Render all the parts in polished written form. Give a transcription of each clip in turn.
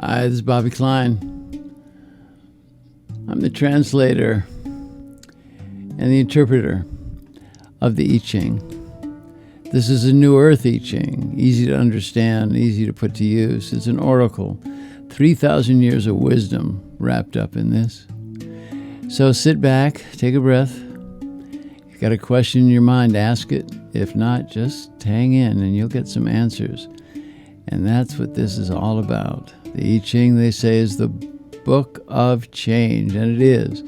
Hi, this is Bobby Klein. I'm the translator and the interpreter of the I Ching. This is a New Earth I Ching, easy to understand, easy to put to use. It's an oracle, 3,000 years of wisdom wrapped up in this. So sit back, take a breath. If you've got a question in your mind, ask it. If not, just hang in and you'll get some answers. And that's what this is all about. The I Ching, they say, is the book of change, and it is,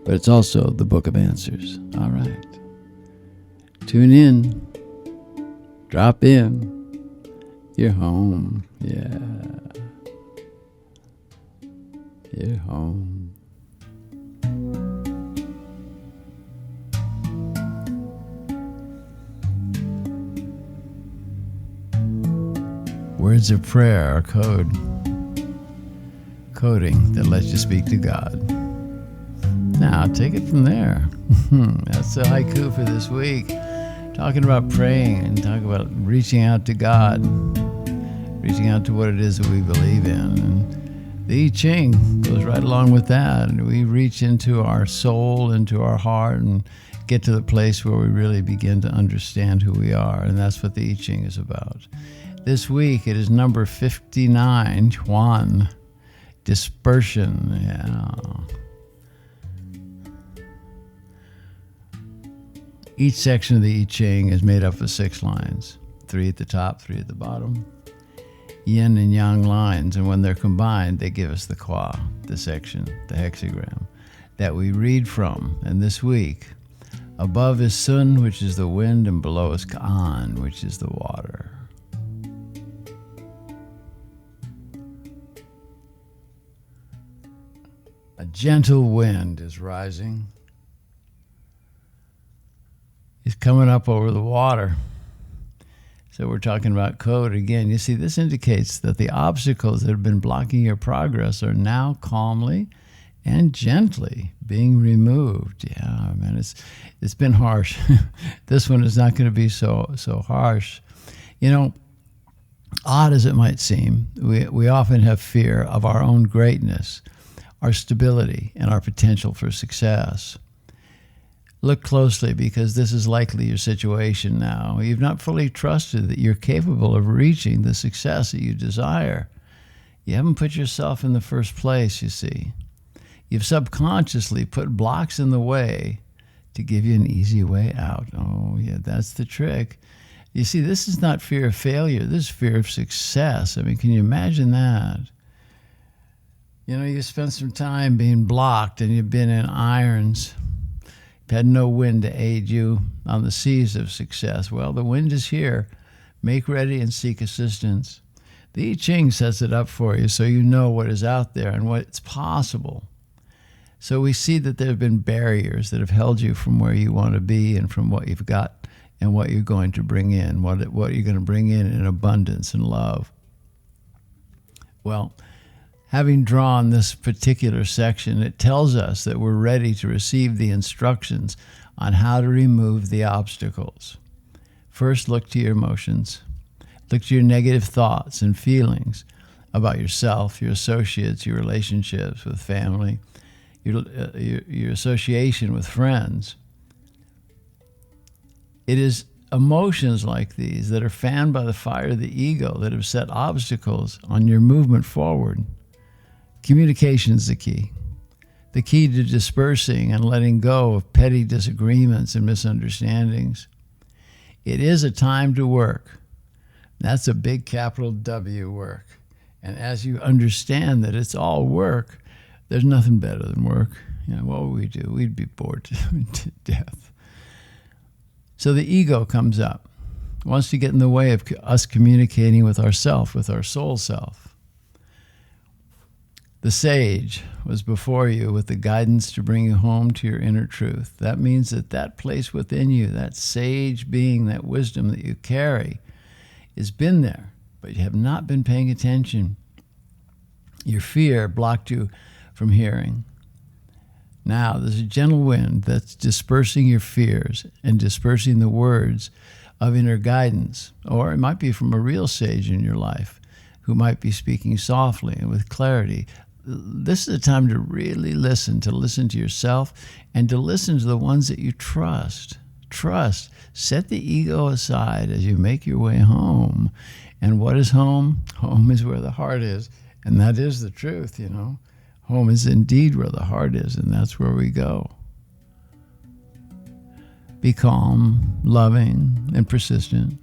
but it's also the book of answers. All right. Tune in. Drop in. You're home. Yeah. You're home. Words of prayer are coding that lets you speak to God. Now, take it from there. That's the haiku for this week. Talking about praying and talking about reaching out to God, reaching out to what it is that we believe in. And the I Ching goes right along with that. And we reach into our soul, into our heart, and get to the place where we really begin to understand who we are. And that's what the I Ching is about. This week, it is number 59, Juan, Dispersion. Yeah. Each section of the I Ching is made up of 6 lines, 3 at the top, 3 at the bottom. Yin and yang lines, and when they're combined, they give us the Kwa, the section, the hexagram, that we read from. And this week, above is Sun, which is the wind, and below is Ka'an, which is the water. A gentle wind is rising. It's coming up over the water. So we're talking about code again. You see, this indicates that the obstacles that have been blocking your progress are now calmly and gently being removed. Yeah, man, it's been harsh. This one is not going to be so harsh. You know, odd as it might seem, we often have fear of our own greatness, our stability, and our potential for success. Look closely, because this is likely your situation now. You've not fully trusted that you're capable of reaching the success that you desire. You haven't put yourself in the first place, you see. You've subconsciously put blocks in the way to give you an easy way out. Oh, yeah, that's the trick. You see, this is not fear of failure. This is fear of success. I mean, can you imagine that? You know, you spent some time being blocked and you've been in irons. You've had no wind to aid you on the seas of success. Well, the wind is here. Make ready and seek assistance. The I Ching sets it up for you so you know what is out there and what's possible. So we see that there have been barriers that have held you from where you want to be and from what you've got and what you're going to bring in, what you're going to bring in abundance and love. Well, having drawn this particular section, it tells us that we're ready to receive the instructions on how to remove the obstacles. First, look to your emotions. Look to your negative thoughts and feelings about yourself, your associates, your relationships with family, your association with friends. It is emotions like these that are fanned by the fire of the ego that have set obstacles on your movement forward. Communication is the key to dispersing and letting go of petty disagreements and misunderstandings. It is a time to work. That's a big capital W, work. And as you understand that it's all work, there's nothing better than work. You know, what would we do? We'd be bored to death. So the ego comes up, wants to get in the way of us communicating with ourself, with our soul self. The sage was before you with the guidance to bring you home to your inner truth. That means that place within you, that sage being, that wisdom that you carry, has been there, but you have not been paying attention. Your fear blocked you from hearing. Now, there's a gentle wind that's dispersing your fears and dispersing the words of inner guidance, or it might be from a real sage in your life, who might be speaking softly and with clarity. This is the time to really listen to yourself and to listen to the ones that you trust. Trust. Set the ego aside as you make your way home. And what is home? Home is where the heart is. And that is the truth, you know. Home is indeed where the heart is, and that's where we go. Be calm, loving, and persistent.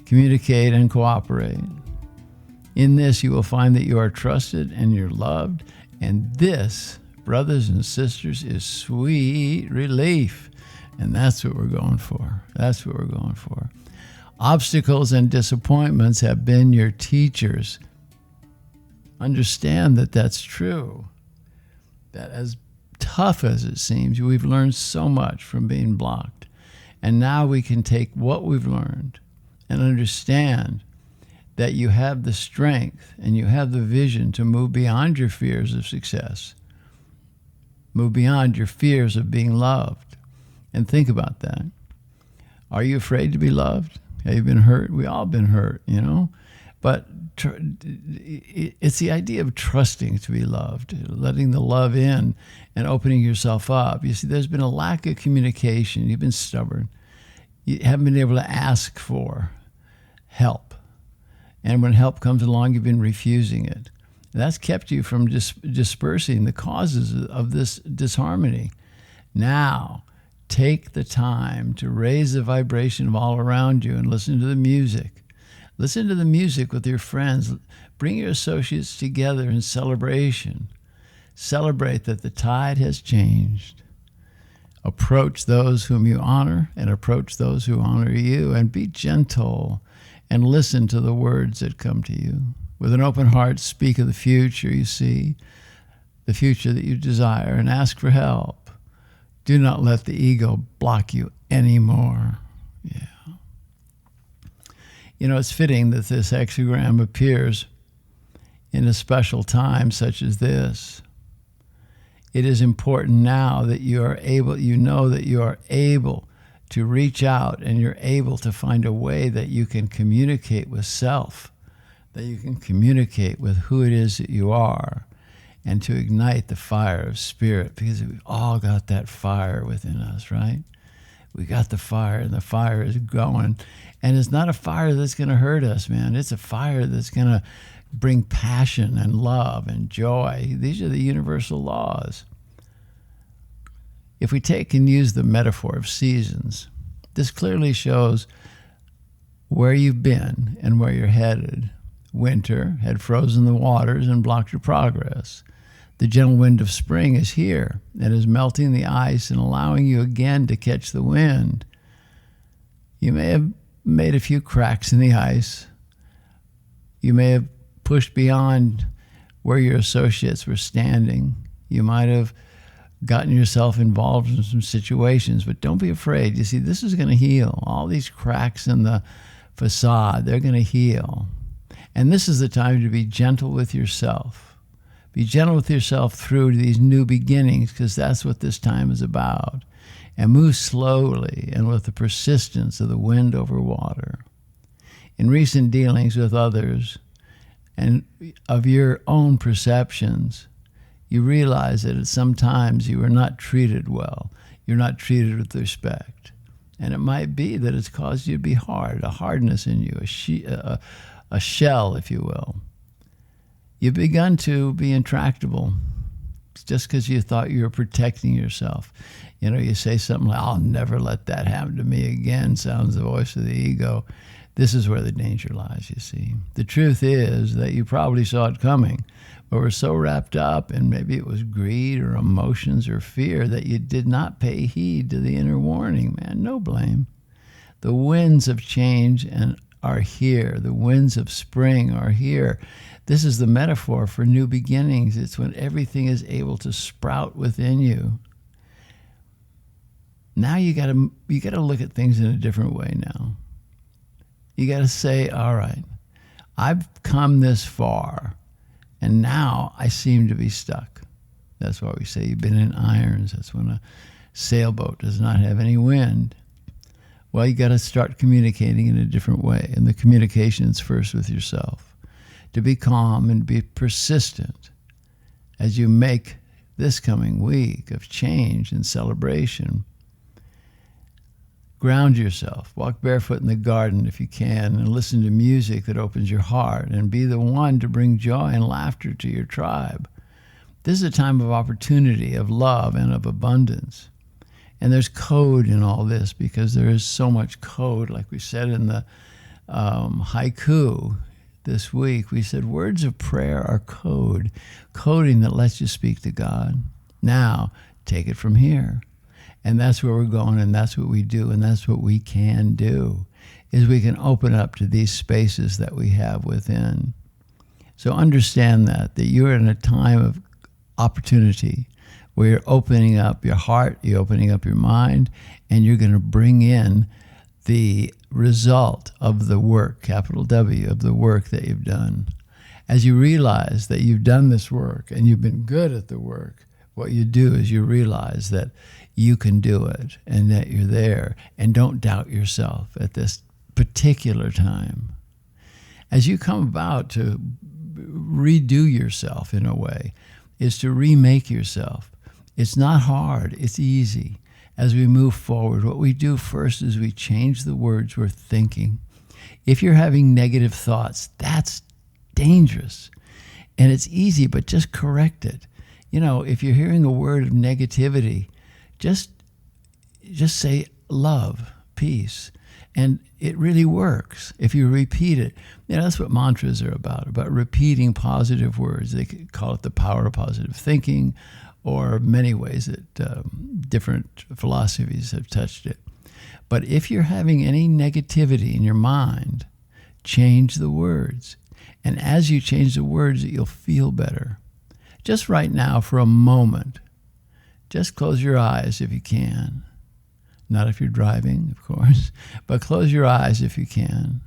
Communicate and cooperate. In this, you will find that you are trusted and you're loved. And this, brothers and sisters, is sweet relief. And that's what we're going for. That's what we're going for. Obstacles and disappointments have been your teachers. Understand that that's true. That as tough as it seems, we've learned so much from being blocked. And now we can take what we've learned and understand that you have the strength and you have the vision to move beyond your fears of success. Move beyond your fears of being loved. And think about that. Are you afraid to be loved? Have you been hurt? We all been hurt, you know? But it's the idea of trusting to be loved, letting the love in and opening yourself up. You see, there's been a lack of communication. You've been stubborn. You haven't been able to ask for help. And when help comes along, you've been refusing it. And that's kept you from dispersing the causes of this disharmony. Now, take the time to raise the vibration of all around you and listen to the music. Listen to the music with your friends. Bring your associates together in celebration. Celebrate that the tide has changed. Approach those whom you honor and approach those who honor you, and be gentle and listen to the words that come to you. With an open heart, speak of the future you see, the future that you desire, and ask for help. Do not let the ego block you anymore. Yeah. You know, it's fitting that this hexagram appears in a special time such as this. It is important now that you are able, you know that you are able to reach out and you're able to find a way that you can communicate with self, that you can communicate with who it is that you are, and to ignite the fire of spirit, because we've all got that fire within us, right? We got the fire, and the fire is going. And it's not a fire that's going to hurt us, man. It's a fire that's going to bring passion and love and joy. These are the universal laws. If we take and use the metaphor of seasons, this clearly shows where you've been and where you're headed. Winter had frozen the waters and blocked your progress. The gentle wind of spring is here and is melting the ice and allowing you again to catch the wind. You may have made a few cracks in the ice. You may have pushed beyond where your associates were standing. You might have gotten yourself involved in some situations, but don't be afraid. You see, this is going to heal. All these cracks in the facade, they're going to heal. And this is the time to be gentle with yourself. Be gentle with yourself through these new beginnings, because that's what this time is about. And move slowly and with the persistence of the wind over water. In recent dealings with others and of your own perceptions, you realize that at sometimes you are not treated well. You're not treated with respect. And it might be that it's caused you to be hard, a hardness in you, a shell, if you will. You've begun to be intractable just because you thought you were protecting yourself. You know, you say something like, I'll never let that happen to me again, sounds the voice of the ego. This is where the danger lies, you see. The truth is that you probably saw it coming, but were so wrapped up in maybe it was greed or emotions or fear that you did not pay heed to the inner warning, man. No blame. The winds of change are here. The winds of spring are here. This is the metaphor for new beginnings. It's when everything is able to sprout within you. Now you got to look at things in a different way now. You got to say, all right, I've come this far, and now I seem to be stuck. That's why we say you've been in irons. That's when a sailboat does not have any wind. Well, you got to start communicating in a different way, and the communication is first with yourself. to be calm and be persistent as you make this coming week of change and celebration. Ground yourself. Walk barefoot in the garden if you can, and listen to music that opens your heart, and be the one to bring joy and laughter to your tribe. This is a time of opportunity, of love, and of abundance. And there's code in all this, because there is so much code. Like we said in the haiku this week, we said words of prayer are coding that lets you speak to God. Now, take it from here. And that's where we're going, and that's what we do, and that's what we can do, is we can open up to these spaces that we have within. So understand that you're in a time of opportunity where you're opening up your heart, you're opening up your mind, and you're going to bring in the result of the work, capital W, of the work that you've done. As you realize that you've done this work and you've been good at the work, what you do is you realize that you can do it and that you're there, and don't doubt yourself at this particular time. As you come about to redo yourself in a way, is to remake yourself. It's not hard, it's easy. As we move forward, what we do first is we change the words we're thinking. If you're having negative thoughts, that's dangerous. And it's easy, but just correct it. You know, if you're hearing a word of negativity, just say love, peace. And it really works if you repeat it. You know, that's what mantras are about repeating positive words. They could call it the power of positive thinking, or many ways that different philosophies have touched it. But if you're having any negativity in your mind, change the words. And as you change the words, you'll feel better. Just right now, for a moment, just close your eyes if you can. Not if you're driving, of course, but close your eyes if you can.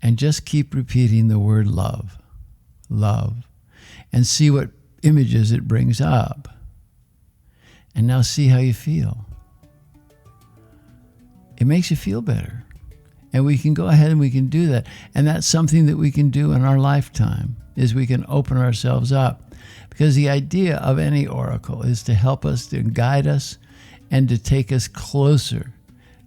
And just keep repeating the word love, love, and see what images it brings up. And now see how you feel. It makes you feel better. And we can go ahead and we can do that. And that's something that we can do in our lifetime, is we can open ourselves up. Because the idea of any oracle is to help us, to guide us, and to take us closer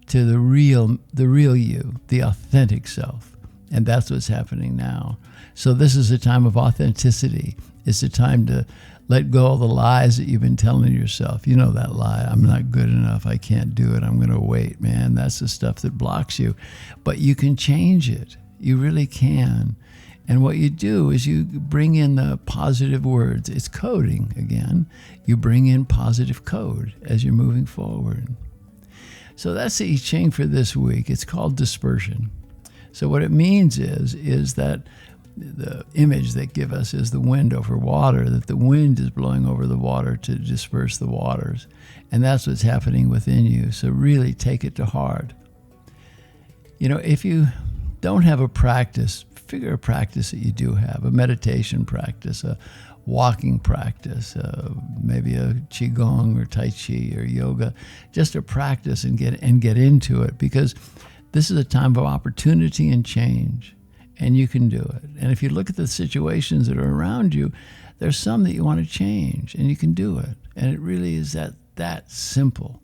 to the real you, the authentic self. And that's what's happening now. So this is a time of authenticity. It's a time to let go of the lies that you've been telling yourself. You know that lie, I'm not good enough, I can't do it, I'm going to wait, man. That's the stuff that blocks you. But you can change it. You really can. And what you do is you bring in the positive words. It's coding again. You bring in positive code as you're moving forward. So that's the I Ching for this week. It's called dispersion. So what it means is that the image they give us is the wind over water, that the wind is blowing over the water to disperse the waters. And that's what's happening within you. So really take it to heart. You know, if you don't have a practice, figure a practice that you do have, a meditation practice, a walking practice, maybe a Qigong or Tai Chi or yoga, just a practice and get into it, because this is a time of opportunity and change. And you can do it. And if you look at the situations that are around you, there's some that you want to change, and you can do it. And it really is that simple.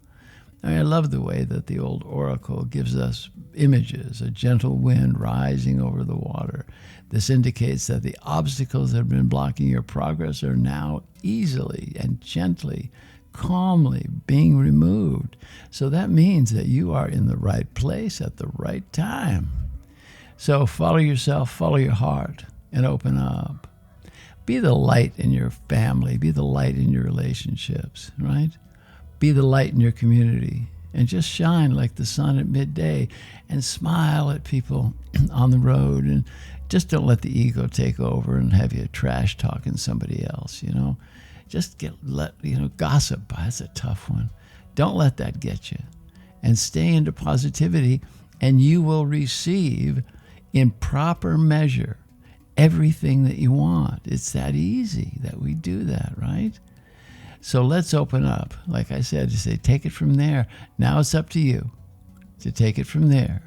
I mean, I love the way that the old oracle gives us images, a gentle wind rising over the water. This indicates that the obstacles that have been blocking your progress are now easily and gently, calmly being removed. So that means that you are in the right place at the right time. So follow yourself, follow your heart, and open up. Be the light in your family. Be the light in your relationships, right? Be the light in your community. And just shine like the sun at midday, and smile at people on the road. And just don't let the ego take over and have you trash talking somebody else, you know. Just gossip. That's a tough one. Don't let that get you. And stay into positivity, and you will receive in proper measure everything that you want. It's that easy that we do that, right? So let's open up. Like I said, to say, take it from there. Now it's up to you to take it from there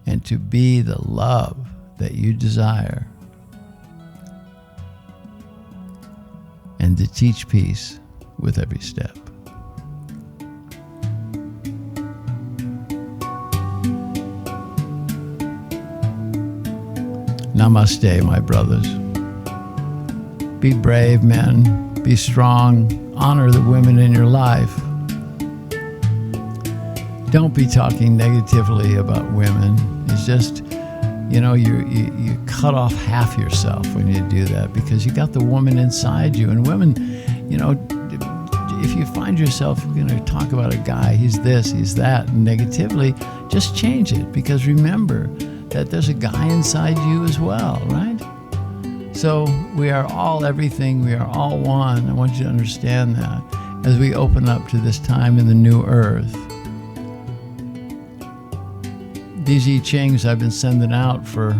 and to be the love that you desire, and to teach peace with every step. Namaste, my brothers. Be brave, men. Be strong. Honor the women in your life. Don't be talking negatively about women. It's just, you cut off half yourself when you do that, because you got the woman inside you. And women, if you find yourself going to talk about a guy, he's this, he's that, negatively, just change it, because remember that there's a guy inside you as well, right? So we are all everything, we are all one. I want you to understand that as we open up to this time in the new earth. These I Chings I've been sending out for,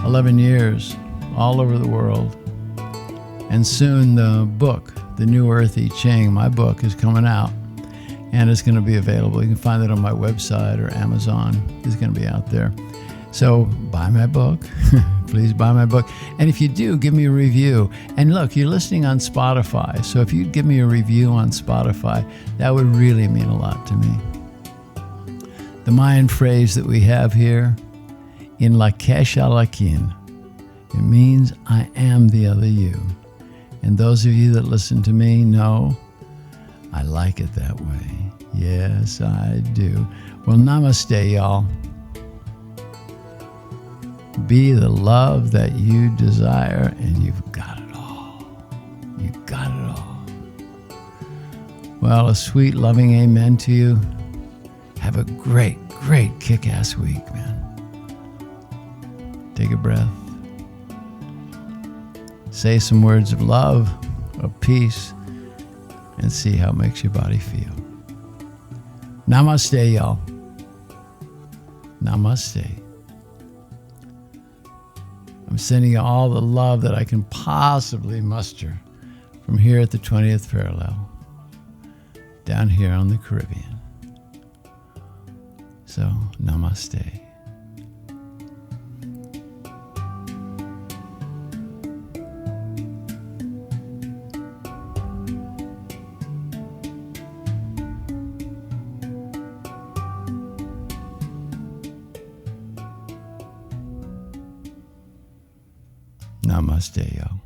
11 years, all over the world. And soon the book, The New Earth I Ching, my book, is coming out. And it's going to be available. You can find it on my website or Amazon. It's going to be out there. So buy my book. Please buy my book. And if you do, give me a review. And look, you're listening on Spotify. So if you'd give me a review on Spotify, that would really mean a lot to me. The Mayan phrase that we have here, in Lakesh Alakin, it means I am the other you. And those of you that listen to me know I like it that way. Yes, I do. Well, namaste, y'all. Be the love that you desire, and you've got it all. You've got it all. Well, a sweet, loving amen to you. Have a great, great kick-ass week, man. Take a breath. Say some words of love, of peace, and see how it makes your body feel. Namaste, y'all. Namaste. I'm sending you all the love that I can possibly muster from here at the 20th parallel, down here on the Caribbean. So, namaste. Namaste, y'all.